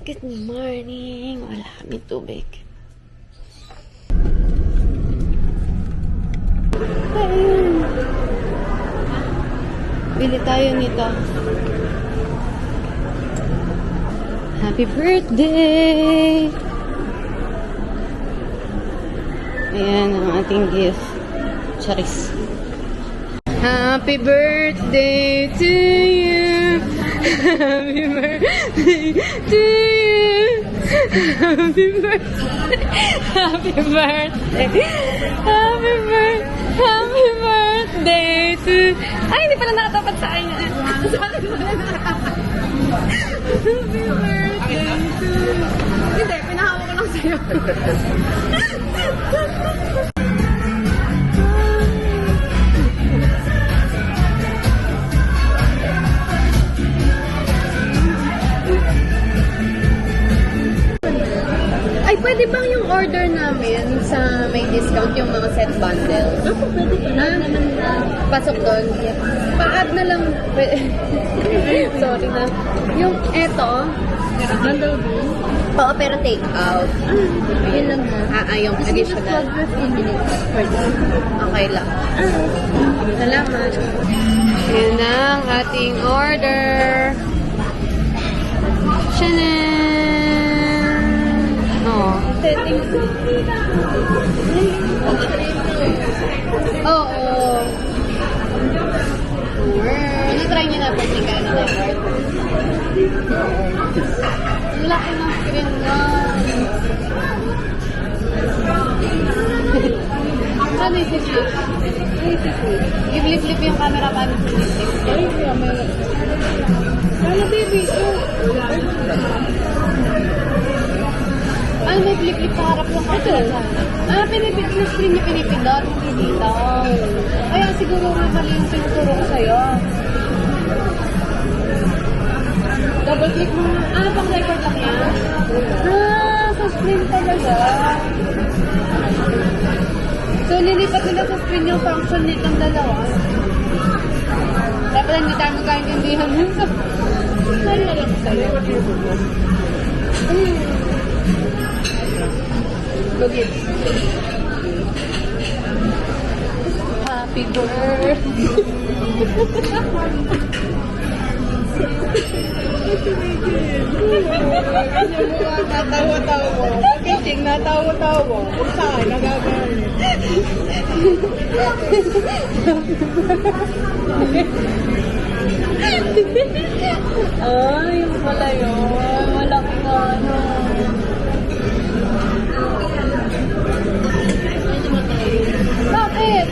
Good morning. Wala kami tubig. Ayun. Bili tayo nito. Happy birthday! Ayan ang ating gift. Charis. Happy birthday to you! Happy birthday to you! Happy birthday! Happy birthday! Happy birthday! Happy birthday to... Ay, hindi pala nakatapat sa akin. Sa akin pala nakatapat. Happy birthday to... Hindi, pinahawak ko lang sa'yo. Ay, pwede bang yung order namin sa may discount yung mga set bundle? Ako, pwede pa naman Pasok doon. Pa-add na lang. Sorry na. Yung eto, bundle din. oo, pero take out. Yun lang ha. Yung additional. 15 minutes per day. Okay lang. Salamat. Yan ang ating order. Chanel! Oh. Settings. Oo. Try niyo na po yung kaya na tayo. Ang laki ng screen na. Ano yung flip? Yung flip-flip yung camera pa ng flip-flip. Ay, camera. Kala baby. Ano may flip-flip sa harap ng camera? Pinipit yung screen niya pinipindot. Hindi daw. Kaya siguro mali yung tinuturo ko sa'yo. Double click mo na. Pang record lang yan? Sa screen talaga. So, nilipat nila sa screen yung function nitong dalawa. Dapat hindi tayo magkaintindihan yun. Saan na lang sa'yo? Lugit. Happy birthday. Natawa-tawa. Pagkising, natawa-tawa. Kung saan, nagagalit. Ay, yung pala yun. Malaki na ano. Bakit?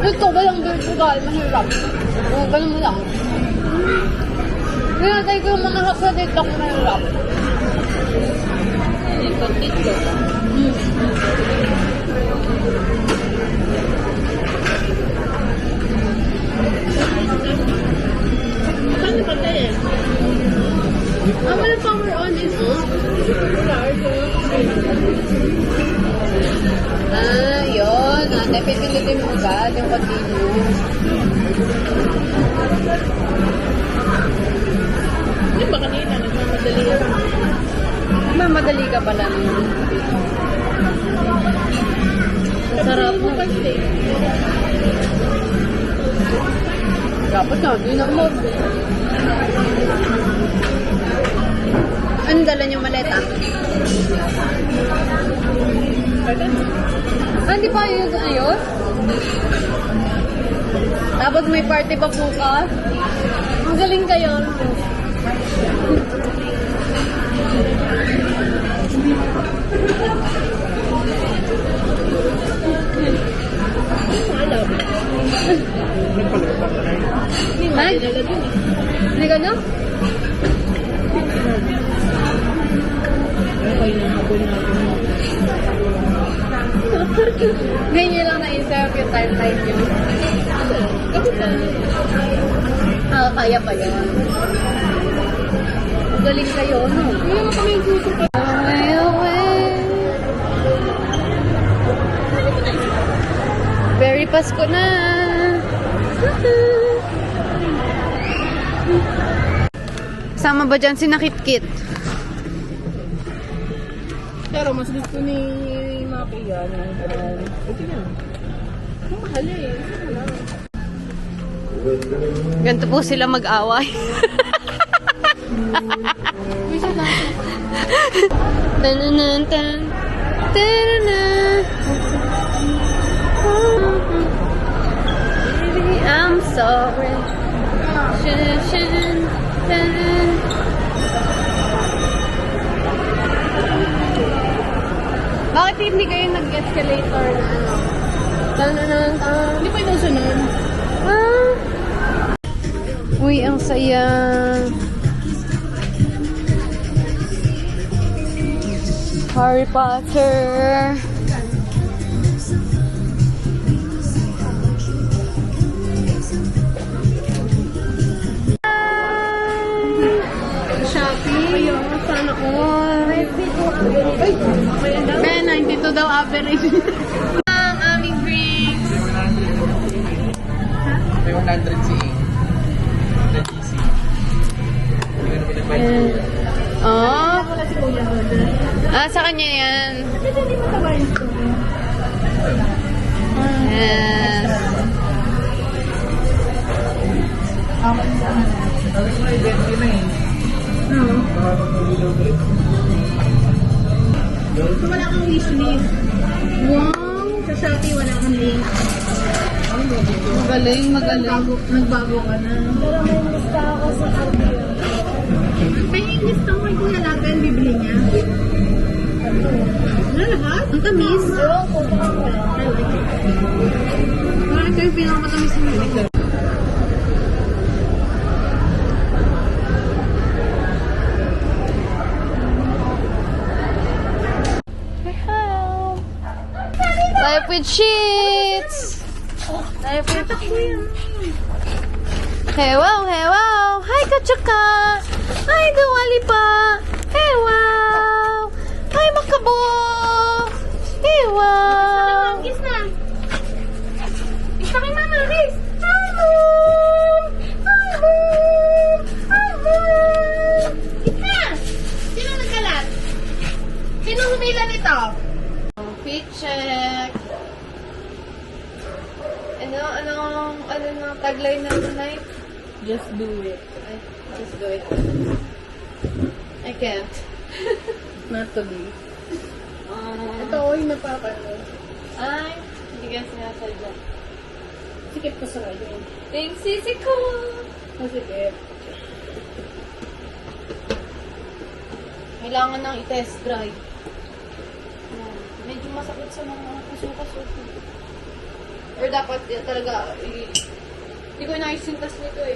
Ito ba yung virtual? Mahirap. Ganun mo lang. Pinatay ko yung mga hap sa TikTok na mahirap. TikTok. Saan na patay eh? Walang power on is yun. Pipilitin mo agad yung continue. Di ba kanina, nagmamadali ako. Mamadali ka pala. Sarap mo mo. kasi. Dapat na, doon ako mo. Ano dala niyong maleta? Hindi pa yun ayos? Tapos may party pa bukas? Ang galing kayo. Ay? Hindi ka na? Ganyan lang na-insert yung time yun. Kaya pa yun. Galing kayo, no? Hindi mo kami susukat. Away, away. Very Pasko na. Sama ba dyan si Nakitkit? Pero mas gusto ni Maki yan. Ito na. Ang mahal eh. Ito na. Ganito po sila mag-away. Tananatan. Tananan. Baby, I'm sorry. Shin, tanan. Bakit hindi kayo nag-escalator na ano? Tananatan. Hindi pa yung sunod. Ah. Uy, ang saya. Harry Potter. Shopee. Ayun, sana all. Kaya 92 daw average. Ang aming drinks. May 100 si the GC. Oh. Ah, sa kanya yan. Yes. So, wala kang wish list. Wow! Sa Shopee, wala kang link. Magaling, magaling. Nagbago ka na. Pero may lista ako sa computer. May list ako kay Kuya Lagan, bibili niya. Ano lahat? Ang tamis. Ewan ko, baka wala. Parang ito yung pinakamatamis mo. Life with sheets. Life with Hey wow, hey wow. Hi Kachaka. Hi Dua Lipa. Hey wow. Hi Makabo. Hey wow. Kiss na. Kiss na kay Mama, kiss. Hi, Mom. Hi, Mom. Hi, Mom. Kiss na. Sino nagkalat? Sino humila nito? Fit check. Ano na tagline na tonight? Just do it. Ay, just do it. I can't. Not to be. Ito Um, ako yung napapanood. ay, hindi ka sinasadya. Sikip ko sa radyo. Thanks, sisi ko! Masikip. Kailangan nang i-test drive. Medyo masakit sa mga kasuka-suka. Or dapat talaga, hindi ko inayos yung test nito eh.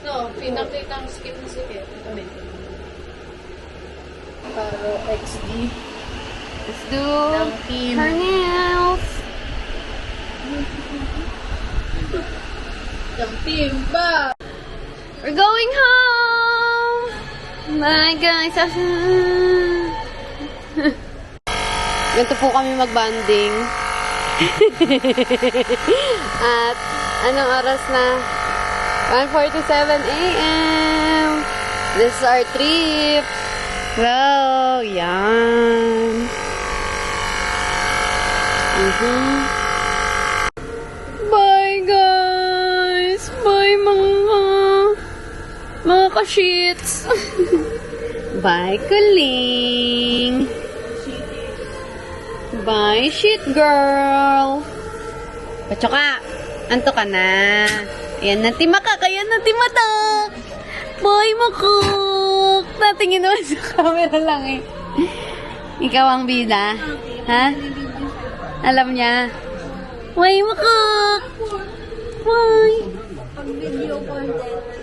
No, pinakita ang skip na sikip. Ito din. Paro XD. Let's do Ng team. her nails. Yung team ba? We're going home! My guys, ganito po kami mag-banding. At anong oras na? 1:47 a.m. This is our trip. Wow, yan. Bye guys! Bye mga ka-shits! Bye Kuling! Bye shit girl! Patsoka! Anto ka na! Ayan na timaka! Kaya na timatak! Bye makuk! Natingin naman sa camera lang eh. Ikaw ang bida? Ha? Alam niya? Bye makuk! Bye! Pag video content,